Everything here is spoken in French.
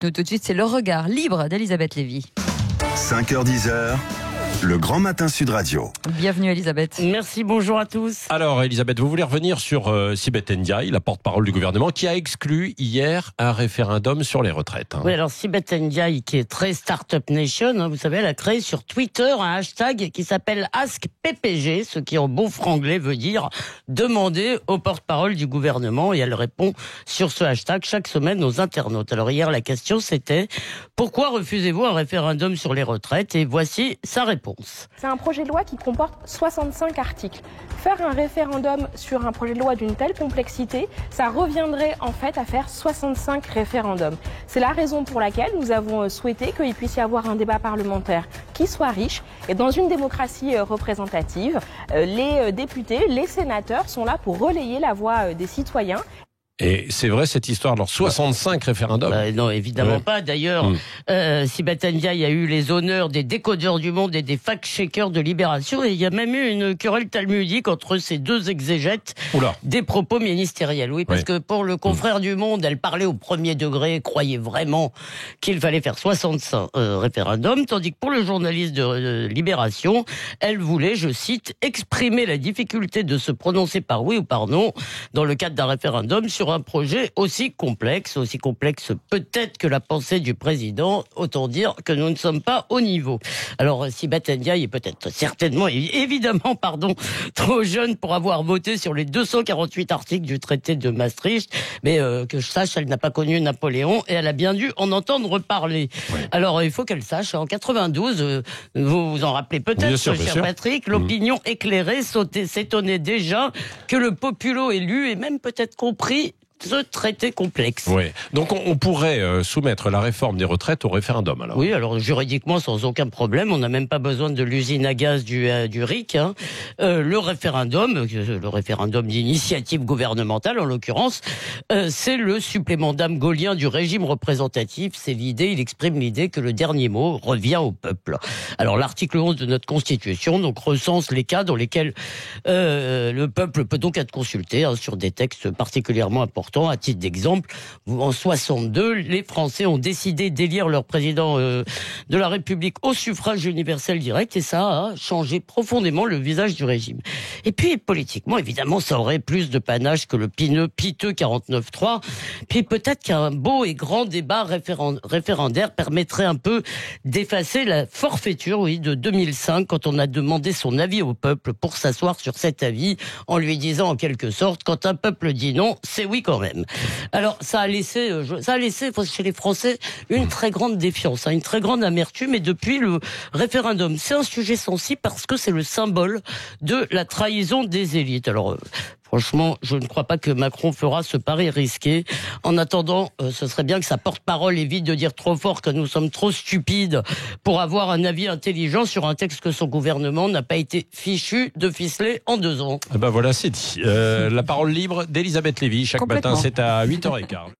Tout de suite, c'est le regard libre d'Elisabeth Lévy. 5h-10h, le Grand Matin Sud Radio. Bienvenue Elisabeth. Merci, bonjour à tous. Alors Elisabeth, vous voulez revenir sur Sibeth Ndiaye, la porte-parole du gouvernement, qui a exclu hier un référendum sur les retraites. Oui, alors Sibeth Ndiaye, qui est très Startup Nation, vous savez, elle a créé sur Twitter un hashtag qui s'appelle AskPPG, ce qui en bon franglais veut dire demander au porte-parole du gouvernement, et elle répond sur ce hashtag chaque semaine aux internautes. Alors hier, la question c'était, pourquoi refusez-vous un référendum sur les retraites? Et voici sa réponse. C'est un projet de loi qui comporte 65 articles. Faire un référendum sur un projet de loi d'une telle complexité, ça reviendrait en fait à faire 65 référendums. C'est la raison pour laquelle nous avons souhaité qu'il puisse y avoir un débat parlementaire qui soit riche. Et dans une démocratie représentative, les députés, les sénateurs sont là pour relayer la voix des citoyens. Et c'est vrai cette histoire, alors 65 référendums. Non, évidemment pas. D'ailleurs, Sibeth Ndiaye a eu les honneurs des décodeurs du monde et des fact-checkers de Libération. Et il y a même eu une querelle talmudique entre ces deux exégètes des propos ministériels. Oui, parce que pour le confrère du Monde, elle parlait au premier degré, croyait vraiment qu'il fallait faire 65 référendums. Tandis que pour le journaliste de Libération, elle voulait, je cite, exprimer la difficulté de se prononcer par oui ou par non dans le cadre d'un référendum sur un projet aussi complexe peut-être que la pensée du président, autant dire que nous ne sommes pas au niveau. Alors Sibeth Ndiaye est peut-être évidemment trop jeune pour avoir voté sur les 248 articles du traité de Maastricht, mais que je sache, elle n'a pas connu Napoléon et elle a bien dû en entendre parler. Oui. Alors il faut qu'elle sache, en 92, vous vous en rappelez peut-être, cher Patrick, l'opinion éclairée s'étonnait déjà que le populo élu ait même peut-être compris ce traité complexe. Oui. Donc on pourrait soumettre la réforme des retraites au référendum alors. Oui, alors juridiquement sans aucun problème, on n'a même pas besoin de l'usine à gaz du RIC. Le référendum d'initiative gouvernementale en l'occurrence, c'est le supplément d'âme gaulien du régime représentatif. C'est l'idée, il exprime l'idée que le dernier mot revient au peuple. Alors l'article 11 de notre Constitution donc recense les cas dans lesquels le peuple peut donc être consulté sur des textes particulièrement importants. À titre d'exemple, en 62, les Français ont décidé d'élire leur président de la République au suffrage universel direct et ça a changé profondément le visage du régime. Et puis, politiquement, évidemment, ça aurait plus de panache que le piteux 49-3. Puis peut-être qu'un beau et grand débat référendaire permettrait un peu d'effacer la forfaiture, de 2005, quand on a demandé son avis au peuple pour s'asseoir sur cet avis, en lui disant en quelque sorte, quand un peuple dit non, c'est oui quand même. Alors, ça a laissé chez les Français une très grande défiance, une très grande amertume. Et depuis le référendum, c'est un sujet sensible parce que c'est le symbole de la trahison des élites. Alors, franchement, je ne crois pas que Macron fera ce pari risqué. En attendant, ce serait bien que sa porte-parole évite de dire trop fort que nous sommes trop stupides pour avoir un avis intelligent sur un texte que son gouvernement n'a pas été fichu de ficeler en 2 ans. Voilà, c'est dit. La parole libre d'Elisabeth Lévy, chaque matin, c'est à 8h15.